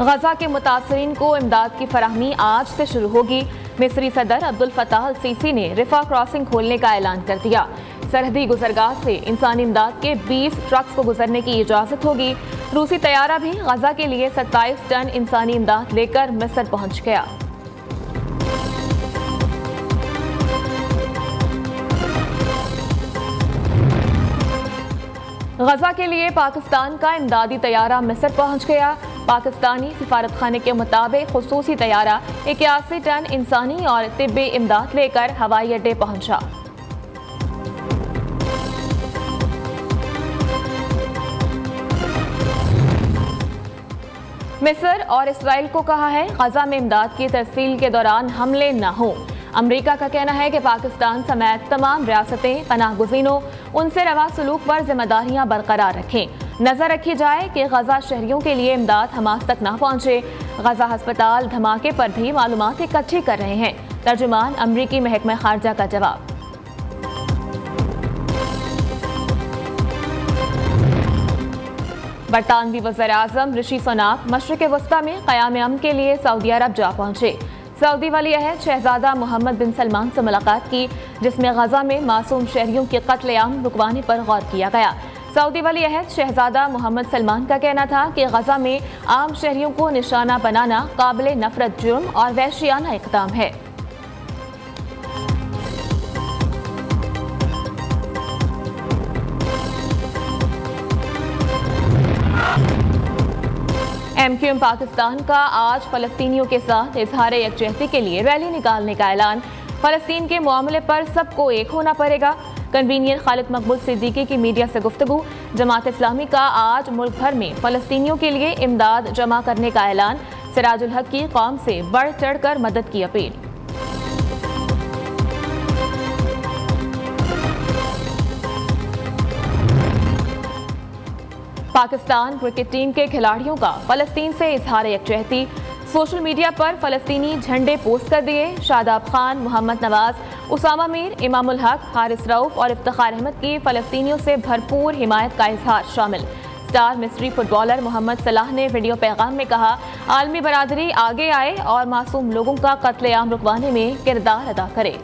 गजा के मुतासरीन को इमदाद की फराहमी आज से शुरू होगी। मिस्री सदर अब्दुल फताह अल सीसी ने रिफा क्रॉसिंग खोलने का ऐलान कर दिया। सरहदी गुजरगाह से इंसानी इमदाद के 20 ट्रक्स को गुजरने की इजाजत होगी। रूसी तैयारा भी गजा के लिए 27 टन इंसानी इमदाद लेकर मिस्र पहुंच गया। गजा के लिए पाकिस्तान का इमदादी तैयारा मिस्र पहुंच गया। पाकिस्तानी सिफारत खाने के मुताबिक खुसूसी तैयारा 81 टन इंसानी और तिब्बी इमदाद लेकर हवाई अड्डे पहुंचा। मिस्र और इसराइल को कहा है गजा में इमदाद की तरसील के दौरान हमले न हो। अमरीका का कहना है कि पाकिस्तान समेत तमाम रियासतें पनाहगुज़ीनों उनसे रवा सलूक पर जिम्मेदारियां बरकरार रखें। नजर रखी जाए कि गजा शहरियों के लिए इमदाद हमास तक न पहुंचे। गजा हस्पताल धमाके पर भी मालूमात इकट्ठी कर रहे हैं। तर्जुमान अमरीकी महकमा खारजा का जवाब। बरतानवी वज़ीर-ए-आज़म ऋषि सुनाक मशरिक़ वस्ता में क़याम अमन के लिए सऊदी अरब जा पहुंचे। सऊदी वली अहद शहजादा मोहम्मद बिन सलमान से मुलाकात की, जिसमें गजा में मासूम शहरियों के कत्ल-ए-आम रुकवाने पर गौर किया गया। सऊदी वली अहद शहजादा मोहम्मद सलमान का कहना था कि गजा में आम शहरियों को निशाना बनाना काबिल नफरत जुर्म और वहशियाना इक़दाम है। MQM पाकिस्तान का आज फ़लस्तीनियों के साथ इजहार यकजहती के लिए रैली निकालने का ऐलान। फ़लस्तीन के मामले पर सबको एक होना पड़ेगा। कन्वीनियर खालिद मकबूल सिद्दीकी की मीडिया से गुफ्तगू। जमात इस्लामी का आज मुल्क भर में फ़लस्तीनियों के लिए इमदाद जमा करने का ऐलान। सिराजुल हक की कौम से बढ़ चढ़ कर मदद की अपील। पाकिस्तान क्रिकेट टीम के खिलाड़ियों का फ़लस्तीन से इजहार यकजहती। सोशल मीडिया पर फ़लस्तीनी झंडे पोस्ट कर दिए। शादाब खान, मोहम्मद नवाज, उसामा मीर, इमामुल हक, हारिस रऊफ और इफ्तिखार अहमद की फ़लस्तीनियों से भरपूर हिमायत का इजहार शामिल। स्टार मिस्री फुटबॉलर मोहम्मद सलाह ने वीडियो पैगाम में कहा, आलमी बरादरी आगे आए और मासूम लोगों का कत्ले-आम रुकवाने में किरदार अदा करे।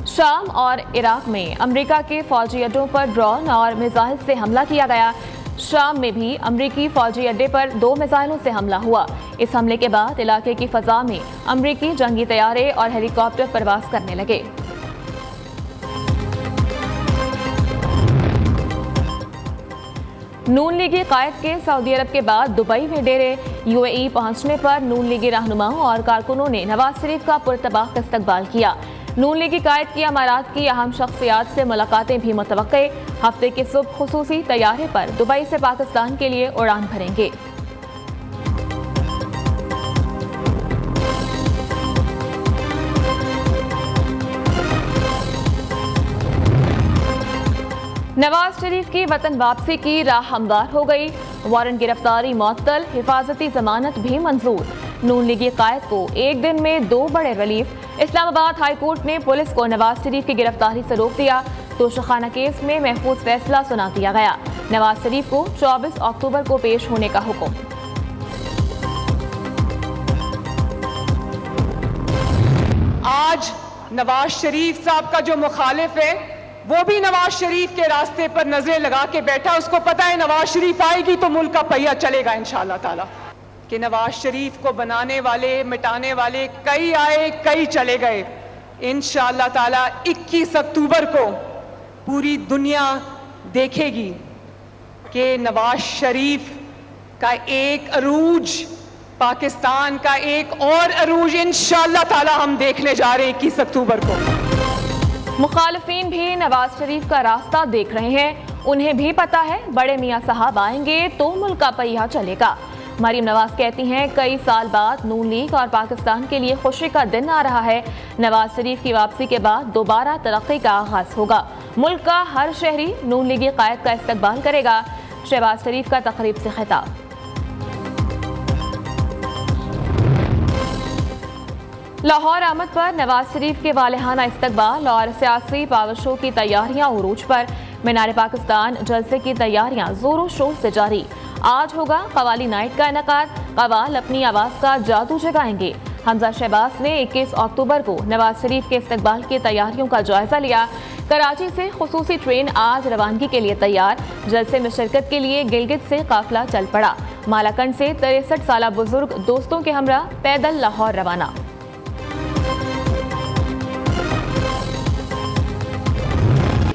शाम और इराक में अमेरिका के फौजी अड्डों पर ड्रोन और मिसाइल से हमला किया गया। शाम में भी अमेरिकी फौजी अड्डे पर 2 मिसाइलों से हमला हुआ। इस हमले के बाद इलाके की फ़ज़ा में अमेरिकी जंगी तैयारे और हेलीकॉप्टर परवास करने लगे। नून लीगी कायद के सऊदी अरब के बाद दुबई में डेरे। UAE पहुंचने पर नून लीगी रहनुमाओं और कारकुनों ने नवाज शरीफ का पुरतबाक इस्तकबाल किया। नून लीगी कायद की अमारात की अहम शख्सियात से मुलाकातें भी मुतवक्के। हफ्ते के सुबह खुसूसी तैयारे पर दुबई से पाकिस्तान के लिए उड़ान भरेंगे। नवाज शरीफ की वतन वापसी की राह हमवार हो गई। वारंट गिरफ्तारी मुअत्तल, हिफाजती जमानत भी मंजूर। नून लीगी कायद को एक दिन में 2 बड़े रिलीफ। इस्लामाबाद हाई कोर्ट ने पुलिस को नवाज शरीफ की गिरफ्तारी से रोक दिया। तोशाखाना केस में महफूज फैसला सुना दिया गया। नवाज शरीफ को 24 अक्टूबर को पेश होने का हुक्म। आज नवाज शरीफ साहब का जो मुखालिफ है वो भी नवाज शरीफ के रास्ते पर नजरें लगा के बैठा। उसको पता है नवाज शरीफ आएगी तो मुल्क का पहिया चलेगा इंशाअल्लाह ताला। कि नवाज शरीफ को बनाने वाले, मिटाने वाले कई आए, कई चले गए। इंशाअल्लाह ताला 21 अक्टूबर को पूरी दुनिया देखेगी कि नवाज शरीफ का एक अरूज, पाकिस्तान का एक और अरूज इंशाअल्लाह ताला हम देखने जा रहे हैं 21 अक्टूबर को। मुखालिफिन भी नवाज शरीफ का रास्ता देख रहे हैं। उन्हें भी पता है बड़े मियाँ साहब आएंगे तो मुल्क का पहिया चलेगा। मरीम नवाज कहती हैं, कई साल बाद नून लीग और पाकिस्तान के लिए खुशी का दिन आ रहा है। नवाज शरीफ की वापसी के बाद दोबारा तरक्की का आगाज होगा। मुल्क का हर शहरी नून लीगी कायद का इस्तकबाल करेगा। शहबाज शरीफ का तकरीब से खिताब। लाहौर आमद पर नवाज शरीफ के वालिहाना इस्तकबाल और सियासी पावर शो की तैयारियां उरूज पर। मीनार पाकिस्तान जलसे की तैयारियां जोरों शोर से जारी। आज होगा कवाली नाइट का इनेकाद। कवाल अपनी आवाज का जादू जगाएंगे। हमजा शहबाज ने 21 अक्टूबर को नवाज शरीफ के इस्तकबाल की तैयारियों का जायजा लिया। कराची से खुसूसी ट्रेन आज रवानगी के लिए तैयार। जलसे में शिरकत के लिए गिलगित से काफिला चल पड़ा। मालाकंड से 63 साल बुजुर्ग दोस्तों के हमरा पैदल लाहौर रवाना।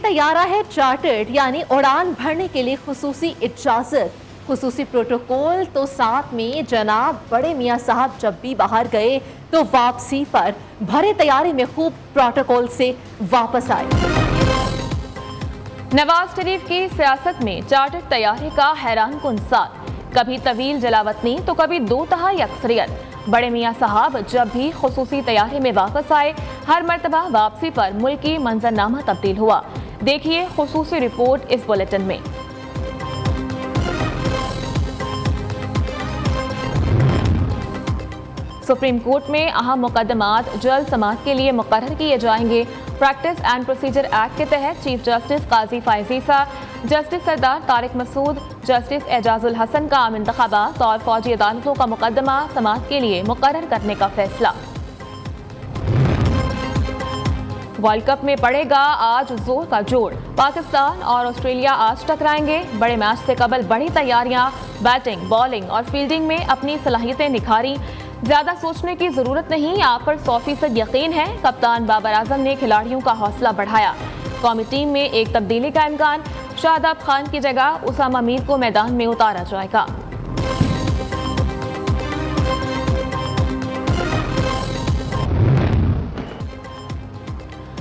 तैयारा है चार्टर्ड यानी उड़ान भरने के लिए खुसूसी इजाजत, खुसूसी प्रोटोकॉल। तो साथ में जनाब बड़े मियाँ साहब जब भी बाहर गए तो वापसी पर भरे तैयारी में खूब प्रोटोकॉल से वापस आए। नवाज शरीफ की सियासत में चार्टर्ड तैयारी का हैरान कुन साथ। कभी तवील जलावतनी तो कभी दो तहाई अक्सरियत। बड़े मियाँ साहब जब भी खुसूसी तैयारी में वापस आए, हर मर्तबा वापसी पर मुल्की मंजरनामा तब्दील हुआ। देखिए खुसूसी रिपोर्ट इस बुलेटिन में। सुप्रीम कोर्ट में अहम मुकदमात जल्द समाअत के लिए मुकर्रर किए जाएंगे। प्रैक्टिस एंड प्रोसीजर एक्ट के तहत चीफ जस्टिस काजी फायज ईसा, जस्टिस सरदार तारिक मसूद, जस्टिस एजाजुल हसन का आम इंतखाबात और फौजी अदालतों का मुकदमा समाअत के लिए मुकर्रर करने का फैसला। वर्ल्ड कप में पड़ेगा आज जोर का जोड़। पाकिस्तान और ऑस्ट्रेलिया आज टकराएंगे। बड़े मैच से कबल बड़ी तैयारियां, बैटिंग, बॉलिंग और फील्डिंग में अपनी सलाहियतें निखारी। ज्यादा सोचने की जरूरत नहीं, आप पर 100% यकीन है। कप्तान बाबर आजम ने खिलाड़ियों का हौसला बढ़ाया। कौमी टीम में एक तब्दीली का इम्कान। शादाब खान की जगह उसामा मीर को मैदान में उतारा जाएगा।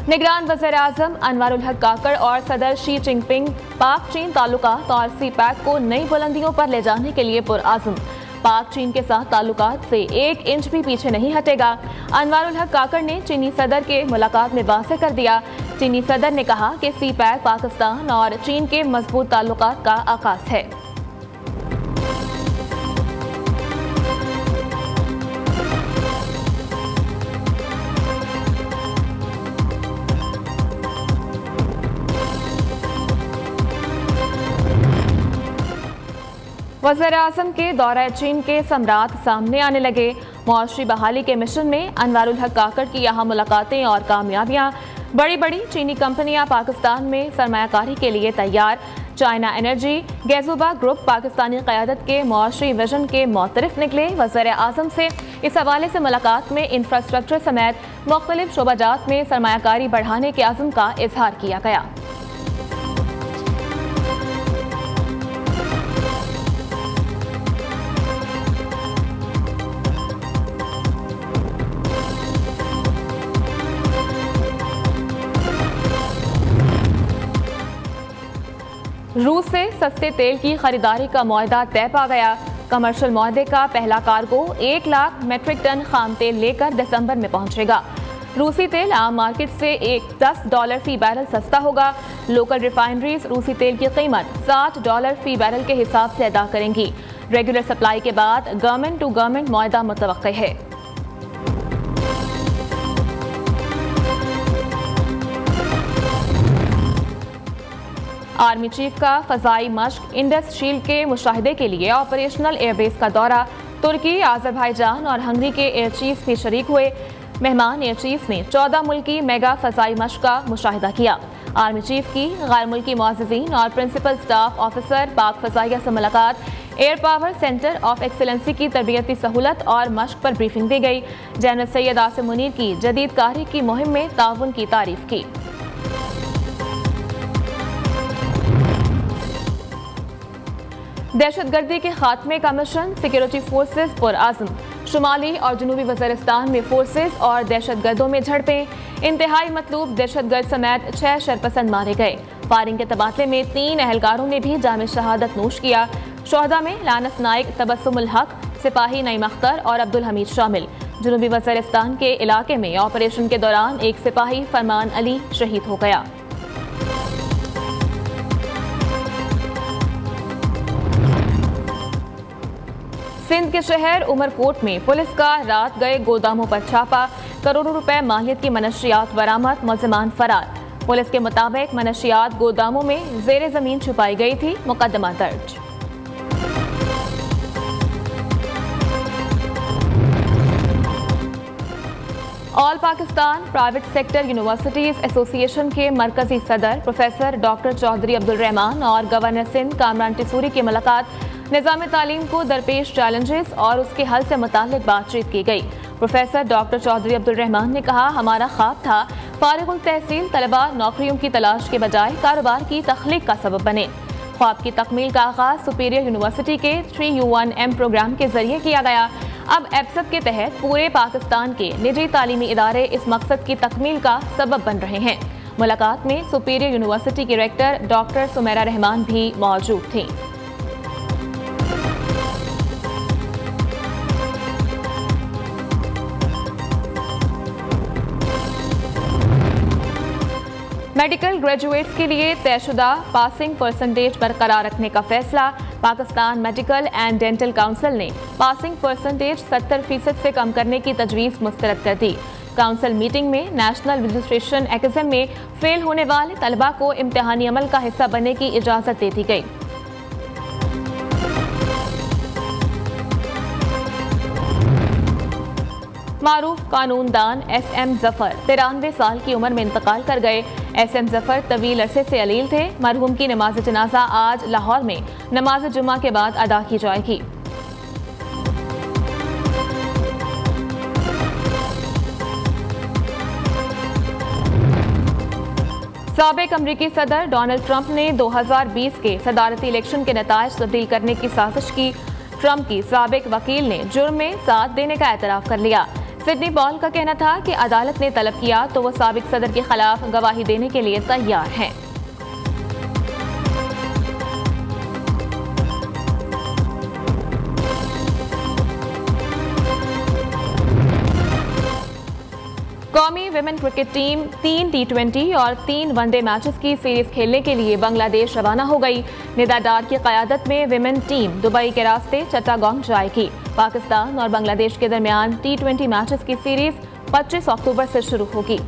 निगरान वज़ीर आज़म अनवारुल हक काकड़ और सदर शी जिनपिंग पाक चीन ताल्लुकात और सीपैक को नई बुलंदियों पर ले जाने के लिए पुरआज़म। पाक चीन के साथ ताल्लुकात से 1 इंच भी पीछे नहीं हटेगा। अनवारुल हक काकड़ ने चीनी सदर के मुलाकात में वाज़ेह कर दिया। चीनी सदर ने कहा कि सीपैक पाकिस्तान और चीन के मजबूत ताल्लुकात का आगाज़ है। वज़ीर आज़म के दौरा चीन के सम्राट सामने आने लगे। मुआशरी बहाली के मिशन में अनवारुल हक काकड़ की यहाँ मुलाकातें और कामयाबियाँ। बड़ी बड़ी चीनी कंपनियां पाकिस्तान में सरमायाकारी के लिए तैयार। चाइना एनर्जी, गैजुबा ग्रुप पाकिस्तानी क़यादत के मुआशरी विजन के मुतरिफ निकले। वज़ीर आज़म से इस हवाले से मुलाकात में इंफ्रास्ट्रक्चर समेत मुख्तलिफ शोबाजात में सरमायाकारी बढ़ाने के अज़्म का इजहार किया गया। रूस से सस्ते तेल की खरीदारी का मुआहदा तय पा गया। कमर्शियल मुआहदे का पहला कार्गो 1 लाख मेट्रिक टन खाम तेल लेकर दिसंबर में पहुंचेगा। रूसी तेल आम मार्केट से $10 फी बैरल सस्ता होगा। लोकल रिफाइनरीज रूसी तेल की कीमत $60 फी बैरल के हिसाब से अदा करेंगी। रेगुलर सप्लाई के बाद गवर्नमेंट टू गवर्नमेंट मुआहदा मुतवक्किल है। आर्मी चीफ का फजाई मश्क इंडस शील्ड के मुशाहिदे के लिए ऑपरेशनल एयरबेस का दौरा। तुर्की, आज़रबाईजान और हंगरी के एयर चीफ भी शरीक हुए। मेहमान एयर चीफ ने 14 मुल्की मेगा फजाई मश्क का मुशाहिदा किया। आर्मी चीफ की गैर मुल्की मुआज़्ज़िज़ीन और प्रिंसिपल स्टाफ ऑफिसर पाक फजाइया से मुलाकात। Air power centre of excellency की तरबियती सहूलत और मश्क पर ब्रीफिंग दी गई। जनरल सैयद आसिम मुनीर की जदीद कारी की मुहिम में ताउन की तारीफ की। दहशतगर्दी के खात्मे का मिशन, सिक्योरिटी फोर्सेस पुरआज़म। शुमाली और जनूबी वज़ीरिस्तान में फोर्सेस और दहशतगर्दों में झड़पें। इंतहाई मतलूब दहशतगर्द समेत 6 शरपसंद मारे गए। फायरिंग के तबादले में 3 एहलकारों ने भी जाम शहादत नोश किया। शोहदा में लानस नाइक, तबस्सुमुल हक, सिपाही नईम अख्तर और अब्दुल हमीद शामिल। जनूबी वज़ीरिस्तान के इलाके में ऑपरेशन के दौरान एक सिपाही फरमान अली शहीद हो गया। सिंध के शहर उमरकोट में पुलिस का रात गए गोदामों पर छापा। करोड़ों रुपए मालियत की मनशियात बरामद, मुलजिमान फरार। पुलिस के मुताबिक मनशियात गोदामों में जेर जमीन छुपाई गई थी। मुकदमा दर्ज। All Pakistan private sector universities association के मरकजी सदर प्रोफेसर डॉक्टर चौधरी अब्दुल रहमान और गवर्नर सिंध कामरान टिसूरी की मुलाकात। निज़ाम तालीम को दरपेश चैलेंजेस और उसके हल से मुताल्लिक बातचीत की गई। प्रोफेसर डॉक्टर चौधरी अब्दुल रहमान ने कहा, हमारा ख्वाब था फारिगुल तहसील तलबा नौकरियों की तलाश के बजाय कारोबार की तख्लीक का सबब बने। ख्वाब की तकमील का आगाज सुपीरियर यूनिवर्सिटी के 3U1M प्रोग्राम के जरिए किया गया। अब एब्सब के तहत पूरे पाकिस्तान के निजी तालीमी इदारे इस मकसद की तकमील का सबब बन रहे हैं। मुलाकात में सुपीरियर यूनिवर्सिटी की डायरेक्टर डॉक्टर सुमेरा रहमान भी मौजूद थीं। मेडिकल ग्रेजुएट्स के लिए तयशुदा पासिंग परसेंटेज बरकरार रखने का फैसला। Pakistan medical and dental council ने पासिंग परसेंटेज 70% से कम करने की तजवीज़ मुस्तरद कर दी। काउंसिल मीटिंग में नेशनल रजिस्ट्रेशन एग्जाम में फेल होने वाले तलबा को इम्तिहानी अमल का हिस्सा बनने की इजाज़त दे दी गई। मारूफ कानूनदान SM जफर 93 साल की उम्र में इंतकाल कर गए। SM जफर तवील अरसे से अलील थे। मरहूम की नमाज जनाजा आज लाहौर में नमाज जुमा के बाद अदा की जाएगी। साबिक अमरीकी सदर डोनाल्ड ट्रंप ने 2020 के सदारती इलेक्शन के नताइज तब्दील करने की साजिश की। ट्रंप की साबिक वकील ने जुर्म में साथ देने का एतराफ कर लिया। सिडनी पॉल का कहना था कि अदालत ने तलब किया तो वो साबिक सदर के खिलाफ गवाही देने के लिए तैयार हैं। कौमी विमेन क्रिकेट टीम 3 T20 और 3 वनडे मैचेस की सीरीज खेलने के लिए बांग्लादेश रवाना हो गई। निदा डार की क़यादत में विमेन टीम दुबई के रास्ते चट्टागोंग जाएगी। पाकिस्तान और बांग्लादेश के दरमियान T20 मैचेस की सीरीज 25 अक्टूबर से शुरू होगी।